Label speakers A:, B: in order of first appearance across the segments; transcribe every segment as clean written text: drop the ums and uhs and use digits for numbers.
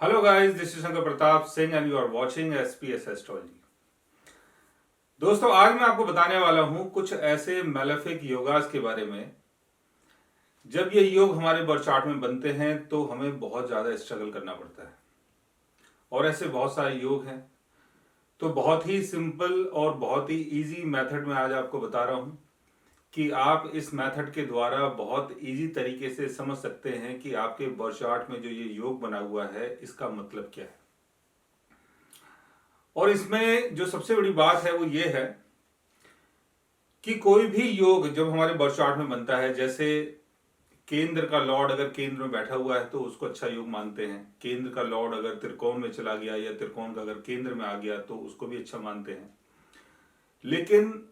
A: Hello guys, this is Shankar Pratap Singh and you are watching SPS Astrology। दोस्तों आज मैं आपको बताने वाला हूं कुछ ऐसे मैलेफिक योगास के बारे में। जब ये योग हमारे बर्थ चार्ट में बनते हैं तो हमें बहुत ज़्यादा स्ट्रगल करना पड़ता है और ऐसे बहुत सारे योग हैं। तो बहुत ही सिंपल और बहुत ही इजी मेथड में आज आपको बता रहा हूं कि आप इस मेथड के द्वारा बहुत इजी तरीके से समझ सकते हैं कि आपके बर्थ चार्ट में जो ये योग बना हुआ है इसका मतलब क्या है। और इसमें जो सबसे बड़ी बात है वो ये है कि कोई भी योग जब हमारे बर्थ चार्ट में बनता है, जैसे केंद्र का लॉर्ड अगर केंद्र में बैठा हुआ है तो उसको अच्छा योग मानते हैं। केंद्र का लॉर्ड अगर त्रिकोण में चला गया या त्रिकोण का अगर केंद्र में आ गया तो उसको भी अच्छा मानते हैं। लेकिन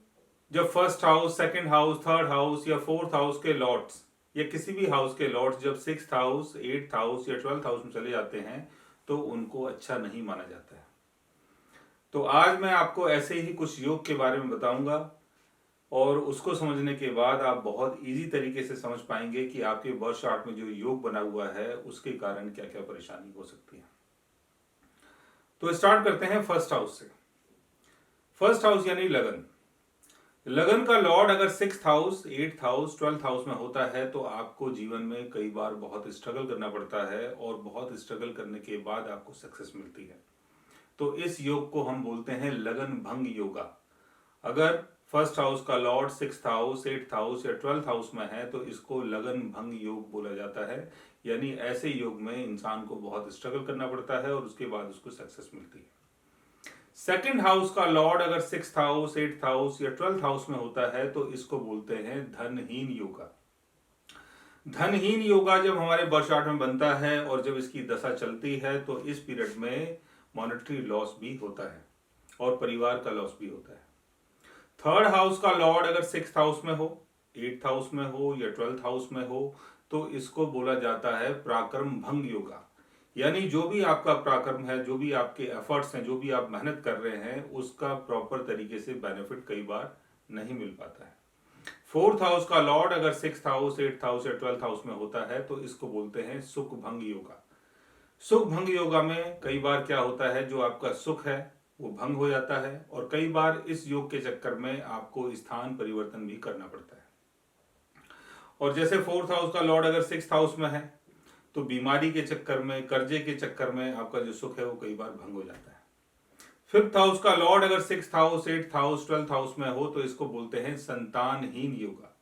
A: जब first house, second house, third house या फोर्थ हाउस के लॉर्ड्स या किसी भी हाउस के लॉर्ड्स जब सिक्स्थ हाउस, एट्थ हाउस या ट्वेल्थ हाउस में चले जाते हैं तो उनको अच्छा नहीं माना जाता है। तो आज मैं आपको ऐसे ही कुछ योग के बारे में बताऊंगा और उसको समझने के बाद आप बहुत इजी तरीके से समझ पाएंगे कि आपके बर्थ चार्ट में जो योग बना हुआ है उसके कारण क्या क्या परेशानी हो सकती है। तो स्टार्ट करते हैं फर्स्ट हाउस से। फर्स्ट हाउस यानी लगन। लगन का लॉर्ड अगर sixth house, eighth house, twelfth house में होता है तो आपको जीवन में कई बार बहुत स्ट्रगल करना पड़ता है और बहुत स्ट्रगल करने के बाद आपको सक्सेस मिलती है। तो इस योग को हम बोलते हैं लगन भंग योगा। अगर फर्स्ट हाउस का Lord sixth house, eighth house या ट्वेल्थ हाउस में है तो इसको लगन भंग योग बोला जाता है। यानी ऐसे योग में इंसान को बहुत स्ट्रगल करना पड़ता है और उसके बाद उसको सक्सेस मिलती है। सेकंड हाउस का लॉर्ड अगर सिक्स्थ हाउस, एट्थ हाउस या ट्वेल्थ हाउस में होता है तो इसको बोलते हैं धनहीन योगा। धनहीन योगा जब हमारे बर्थ चार्ट में बनता है और जब इसकी दशा चलती है तो इस पीरियड में मॉनेटरी लॉस भी होता है और परिवार का लॉस भी होता है। थर्ड हाउस का लॉर्ड अगर सिक्स्थ हाउस में हो, एट्थ हाउस में हो या ट्वेल्थ हाउस में हो तो इसको बोला जाता है पराक्रम भंग योगा। यानी जो भी आपका पराक्रम है, जो भी आपके एफर्ट्स हैं, जो भी आप मेहनत कर रहे हैं उसका प्रॉपर तरीके से बेनिफिट कई बार नहीं मिल पाता है। फोर्थ हाउस का लॉर्ड अगर सिक्स्थ हाउस, एट्थ हाउस या ट्वेल्थ हाउस में होता है तो इसको बोलते हैं सुख भंग योगा। सुख भंग योगा में कई बार क्या होता है, जो आपका सुख है वो भंग हो जाता है और कई बार इस योग के चक्कर में आपको स्थान परिवर्तन भी करना पड़ता है। और जैसे फोर्थ हाउस का लॉर्ड अगर सिक्स्थ हाउस में है तो बीमारी के चक्कर में, कर्जे के चक्कर में आपका जो सुख है वो कई बार भंग हो जाता है। फिफ्थ हाउस का लॉर्ड अगर sixth house, eighth house, twelfth house में हो तो इसको बोलते हैं संतानहीन योगा।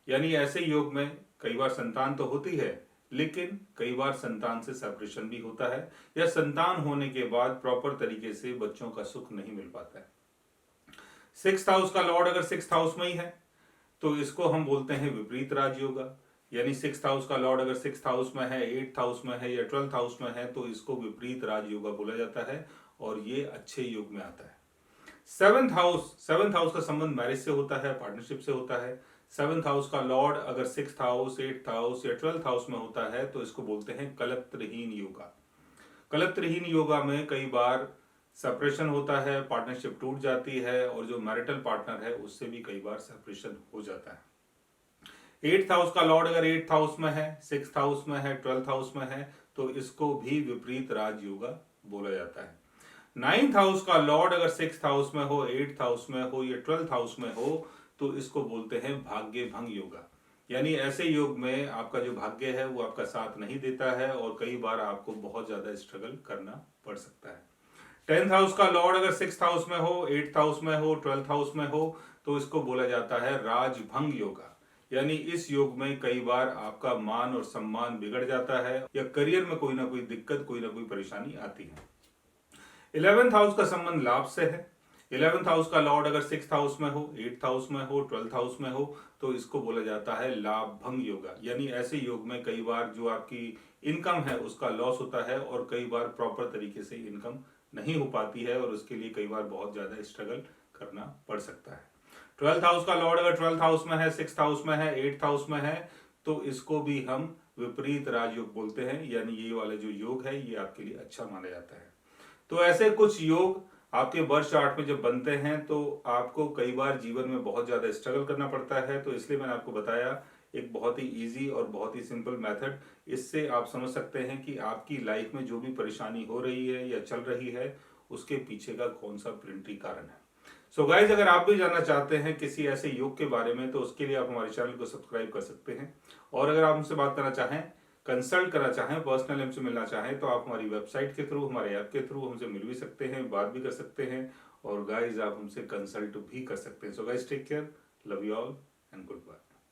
A: यानी ऐसे योग में कई बार संतान तो होती है लेकिन कई बार संतान से सेपरेशन भी होता है या संतान होने के बाद प्रॉपर तरीके से बच्चों का सुख नहीं मिल पाता है। सिक्स्थ हाउस का लॉर्ड अगर सिक्स्थ हाउस में ही है तो इसको हम बोलते हैं विपरीत राजयोगा। यानी सिक्स्थ हाउस का लॉर्ड अगर सिक्स्थ हाउस में है, एट्थ हाउस में है या ट्वेल्थ हाउस में है तो इसको विपरीत राजयोगा बोला जाता है और ये अच्छे योग में आता है। सेवंथ हाउस का संबंध मैरिज से होता है, पार्टनरशिप से होता है। सेवंथ हाउस का लॉर्ड अगर सिक्स्थ हाउस, एट्थ हाउस या ट्वेल्थ हाउस में होता है तो इसको बोलते हैं कलत्रहीन योगा। कलत्रहीन योगा में कई बार सेपरेशन होता है, पार्टनरशिप टूट जाती है और जो मैरिटल पार्टनर है उससे भी कई बार सेपरेशन हो जाता है। एट्थ हाउस का लॉर्ड अगर एट्थ हाउस में है, सिक्स्थ हाउस में है, ट्वेल्थ हाउस में है तो इसको भी विपरीत राज योगा बोला जाता है। नाइन्थ हाउस का लॉर्ड अगर सिक्स्थ हाउस में हो, एट्थ हाउस में हो या ट्वेल्थ हाउस में हो तो इसको बोलते हैं भाग्य भंग योगा। यानी ऐसे योग में आपका जो भाग्य है वो आपका साथ नहीं देता है और कई बार आपको बहुत ज्यादा स्ट्रगल करना पड़ सकता है। टेंथ हाउस का लॉर्ड अगर सिक्स्थ हाउस में हो, एट्थ हाउस में हो, ट्वेल्थ हाउस में हो तो इसको बोला जाता है राजभंग योगा। यानी इस योग में कई बार आपका मान और सम्मान बिगड़ जाता है या करियर में कोई ना कोई दिक्कत, कोई ना कोई परेशानी आती है। इलेवेंथ हाउस का संबंध लाभ से है। इलेवेंथ हाउस का लॉर्ड अगर सिक्स्थ हाउस में हो, एट्थ हाउस में हो, ट्वेल्थ हाउस में हो तो इसको बोला जाता है लाभ भंग योगा। यानी ऐसे योग में कई बार जो आपकी इनकम है उसका लॉस होता है और कई बार प्रॉपर तरीके से इनकम नहीं हो पाती है और उसके लिए कई बार बहुत ज्यादा स्ट्रगल करना पड़ सकता है। ट्वेल्थ हाउस का लॉर्ड अगर ट्वेल्थ हाउस में है, सिक्स्थ हाउस में है, एट्थ हाउस में है तो इसको भी हम विपरीत राजयोग बोलते हैं। यानी ये वाला जो योग है ये आपके लिए अच्छा माना जाता है। तो ऐसे कुछ योग आपके बर्थ चार्ट में जब बनते हैं तो आपको कई बार जीवन में बहुत ज्यादा स्ट्रगल करना पड़ता है। तो इसलिए मैंने आपको बताया एक बहुत ही इजी और बहुत ही सिंपल मेथड। इससे आप समझ सकते हैं कि आपकी लाइफ में जो भी परेशानी हो रही है या चल रही है उसके पीछे का कौन सा प्रिंटरी कारण है। सो गाइज, अगर आप भी जानना चाहते हैं किसी ऐसे योग के बारे में तो उसके लिए आप हमारे चैनल को सब्सक्राइब कर सकते हैं। और अगर आप हमसे बात करना चाहें, कंसल्ट करना चाहें, पर्सनल हमसे मिलना चाहें तो आप हमारी वेबसाइट के थ्रू, हमारे ऐप के थ्रू हमसे मिल भी सकते हैं, बात भी कर सकते हैं और गाइज आप हमसे कंसल्ट भी कर सकते हैं। So guys, take care, love you all and good bye.